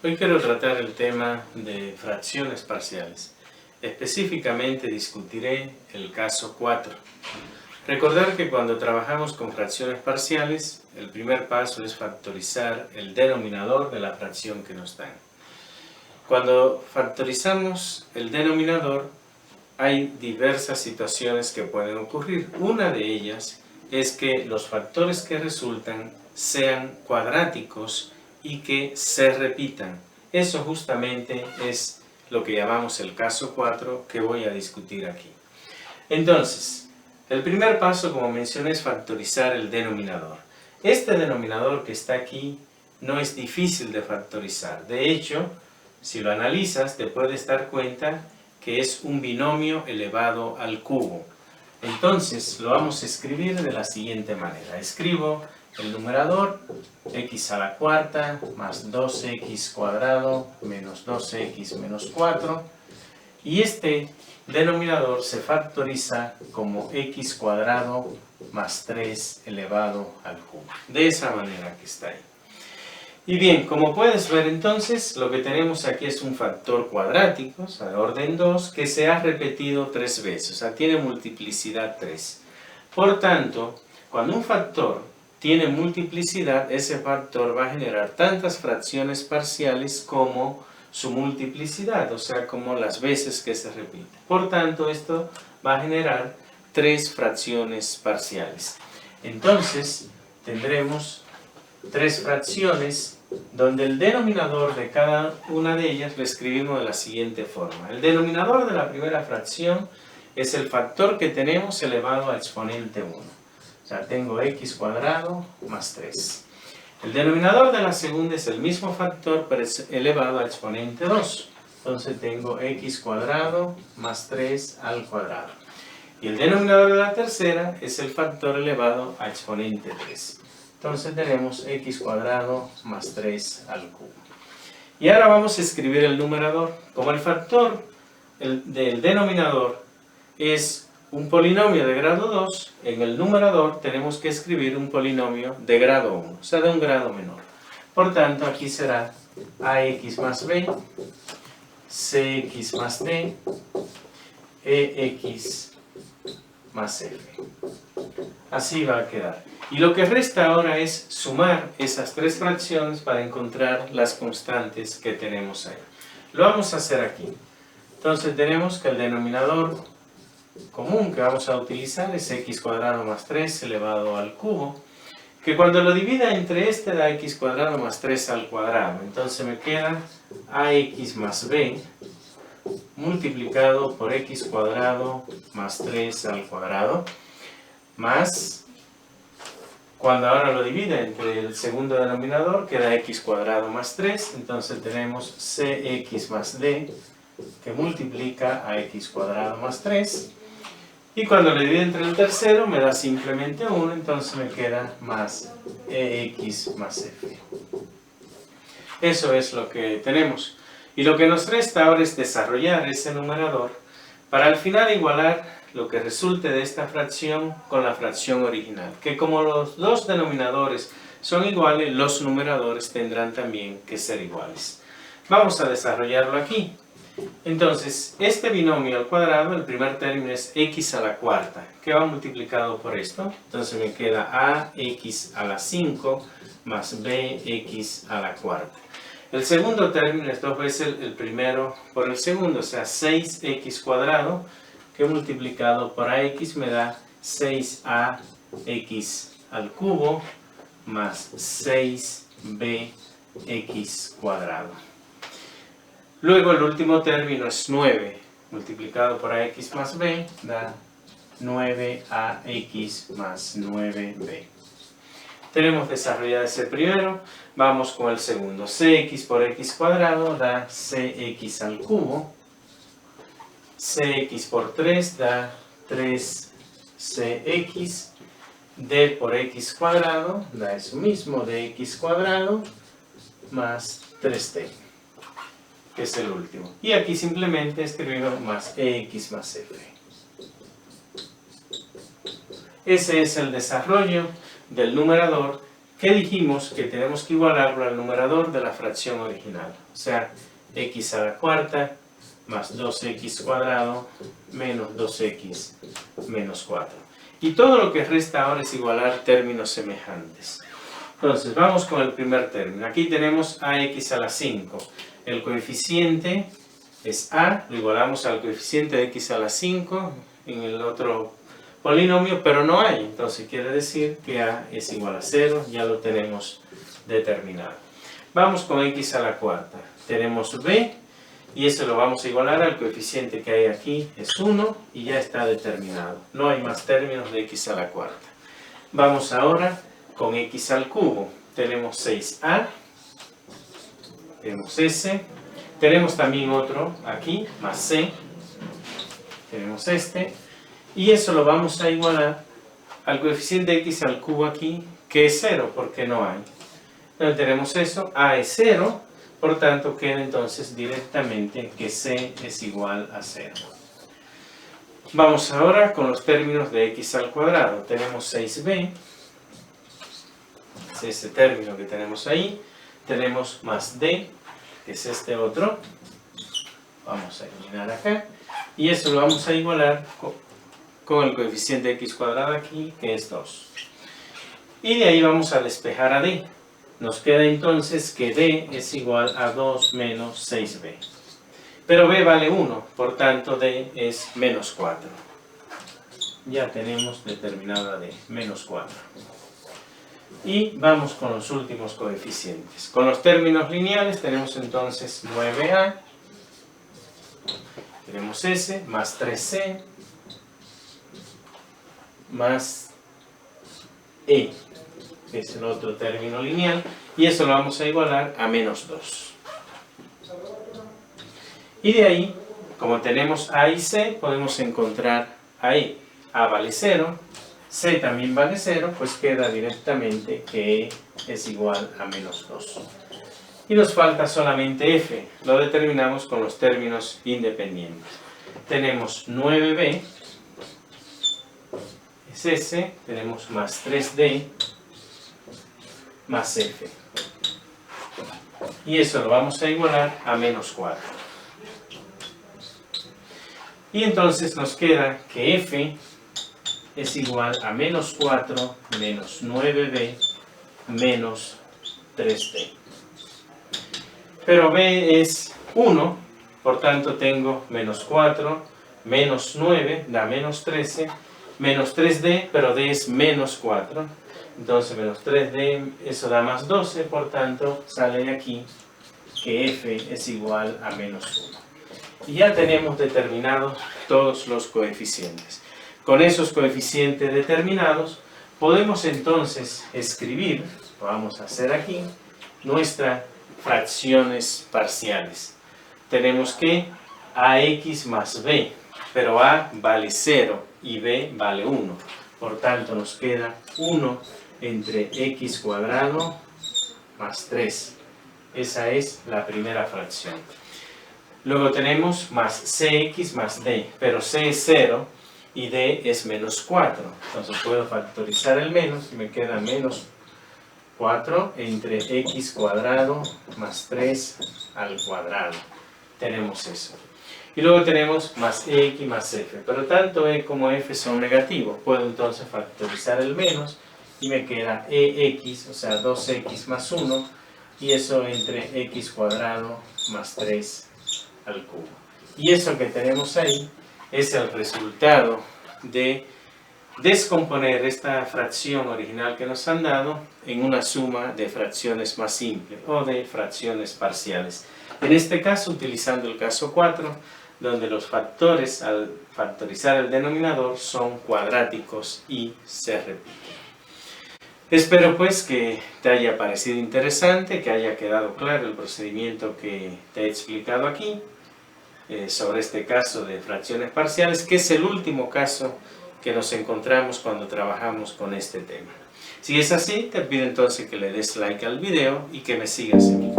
Hoy quiero tratar el tema de fracciones parciales. Específicamente discutiré el caso 4. Recordar que cuando trabajamos con fracciones parciales, el primer paso es factorizar el denominador de la fracción que nos dan. Cuando factorizamos el denominador, hay diversas situaciones que pueden ocurrir. Una de ellas es que los factores que resultan sean cuadráticos y que se repitan. Eso justamente es lo que llamamos el caso 4 que voy a discutir aquí. Entonces, el primer paso, como mencioné, es factorizar el denominador. Este denominador que está aquí no es difícil de factorizar. De hecho, si lo analizas, te puedes dar cuenta que es un binomio elevado al cubo. Entonces, lo vamos a escribir de la siguiente manera. Escribo el numerador, x a la cuarta más 2x cuadrado menos 2x menos 4. Y este denominador se factoriza como x cuadrado más 3 elevado al cubo. De esa manera que está ahí. Y bien, como puedes ver entonces, lo que tenemos aquí es un factor cuadrático, o sea, de orden 2, que se ha repetido 3 veces, o sea, tiene multiplicidad 3. Por tanto, cuando un factor tiene multiplicidad, ese factor va a generar tantas fracciones parciales como su multiplicidad, o sea, como las veces que se repite. Por tanto, esto va a generar 3 fracciones parciales. Entonces, tendremos 3 fracciones donde el denominador de cada una de ellas lo escribimos de la siguiente forma. El denominador de la primera fracción es el factor que tenemos elevado a exponente 1. O sea, tengo x cuadrado más 3. El denominador de la segunda es el mismo factor, pero es elevado a exponente 2. Entonces tengo x cuadrado más 3 al cuadrado. Y el denominador de la tercera es el factor elevado a exponente 3. Entonces tenemos x cuadrado más 3 al cubo. Y ahora vamos a escribir el numerador. Como el factor del denominador es un polinomio de grado 2, en el numerador tenemos que escribir un polinomio de grado 1, o sea, de un grado menor. Por tanto, aquí será ax más b, cx más d, ex más f. Así va a quedar. Y lo que resta ahora es sumar esas 3 fracciones para encontrar las constantes que tenemos ahí. Lo vamos a hacer aquí. Entonces tenemos que el denominador común que vamos a utilizar es x cuadrado más 3 elevado al cubo, que cuando lo divida entre este da x cuadrado más 3 al cuadrado. Entonces me queda ax más b multiplicado por x cuadrado más 3 al cuadrado, más, cuando ahora lo divide entre el segundo denominador, queda x cuadrado más 3, entonces tenemos cx más d, que multiplica a x cuadrado más 3, y cuando lo divide entre el tercero me da simplemente 1, entonces me queda más ex más f. Eso es lo que tenemos. Y lo que nos resta ahora es desarrollar ese numerador para al final igualar lo que resulte de esta fracción con la fracción original. Que como los dos denominadores son iguales, los numeradores tendrán también que ser iguales. Vamos a desarrollarlo aquí. Entonces, este binomio al cuadrado, el primer término es x a la cuarta, que va multiplicado por esto. Entonces me queda ax a la 5 más bx a la cuarta. El segundo término es 2 veces el primero por el segundo, o sea, 6x cuadrado, que multiplicado por ax me da 6ax al cubo más 6bx cuadrado. Luego el último término es 9, multiplicado por ax más b, da 9ax más 9b. Tenemos desarrollado ese primero, vamos con el segundo. Cx por x cuadrado da cx al cubo, cx por 3 da 3cx, d por x cuadrado da eso mismo, dx cuadrado más 3d. Que es el último. Y aquí simplemente escribimos más ex más f. Ese es el desarrollo del numerador ¿qué dijimos? Que tenemos que igualarlo al numerador de la fracción original. O sea, x a la cuarta más 2x cuadrado menos 2x menos 4. Y todo lo que resta ahora es igualar términos semejantes. Entonces, vamos con el primer término. Aquí tenemos ax a la 5. El coeficiente es a, lo igualamos al coeficiente de x a la 5 en el otro polinomio, pero no hay. Entonces, quiere decir que a es igual a 0, ya lo tenemos determinado. Vamos con x a la cuarta. Tenemos b, y eso lo vamos a igualar al coeficiente que hay aquí, es 1, y ya está determinado. No hay más términos de x a la cuarta. Vamos ahora con x al cubo. Tenemos 6a, tenemos s, tenemos también otro aquí, más c, tenemos este, y eso lo vamos a igualar al coeficiente de x al cubo aquí, que es 0, porque no hay. Entonces tenemos eso, a es 0, por tanto queda entonces directamente que c es igual a 0. Vamos ahora con los términos de x al cuadrado. Tenemos 6b, es este término que tenemos ahí. Tenemos más d, que es este otro. Vamos a eliminar acá. Y eso lo vamos a igualar con el coeficiente de x cuadrado aquí, que es 2. Y de ahí vamos a despejar a d. Nos queda entonces que d es igual a 2 menos 6b. Pero b vale 1, por tanto d es menos 4. Ya tenemos determinado a d, menos 4. Y vamos con los últimos coeficientes. Con los términos lineales tenemos entonces 9a, tenemos s, más 3c, más e, que es el otro término lineal, y eso lo vamos a igualar a menos 2. Y de ahí, como tenemos a y c, podemos encontrar a e. A vale 0, c también vale 0, pues queda directamente que e es igual a menos 2. Y nos falta solamente f, lo determinamos con los términos independientes. Tenemos 9b, es s, tenemos más 3d, más f. Y eso lo vamos a igualar a menos 4. Y entonces nos queda que f es igual a menos 4 menos 9b menos 3d. Pero b es 1, por tanto tengo menos 4 menos 9 da menos 13, menos 3d, pero d es menos 4. Entonces menos 3d, eso da más 12, por tanto sale de aquí que f es igual a menos 1. Y ya tenemos determinados todos los coeficientes. Con esos coeficientes determinados podemos entonces escribir, lo vamos a hacer aquí, nuestras fracciones parciales. Tenemos que ax más b, pero a vale 0 y b vale 1. Por tanto nos queda 1 entre x cuadrado más 3. Esa es la primera fracción. Luego tenemos más cx más d, pero c es 0 y d es menos 4. Entonces puedo factorizar el menos y me queda menos 4 entre x cuadrado más 3 al cuadrado. Tenemos eso. Y luego tenemos más ex más f. Pero tanto e como f son negativos. Puedo entonces factorizar el menos y me queda ex, o sea 2x más 1. Y eso entre x cuadrado más 3 al cubo. Y eso que tenemos ahí es el resultado de descomponer esta fracción original que nos han dado en una suma de fracciones más simples o de fracciones parciales. En este caso, utilizando el caso 4, donde los factores al factorizar el denominador son cuadráticos y se repiten. Espero pues que te haya parecido interesante, que haya quedado claro el procedimiento que te he explicado aquí sobre este caso de fracciones parciales, que es el último caso que nos encontramos cuando trabajamos con este tema. Si es así, te pido entonces que le des like al video y que me sigas en mi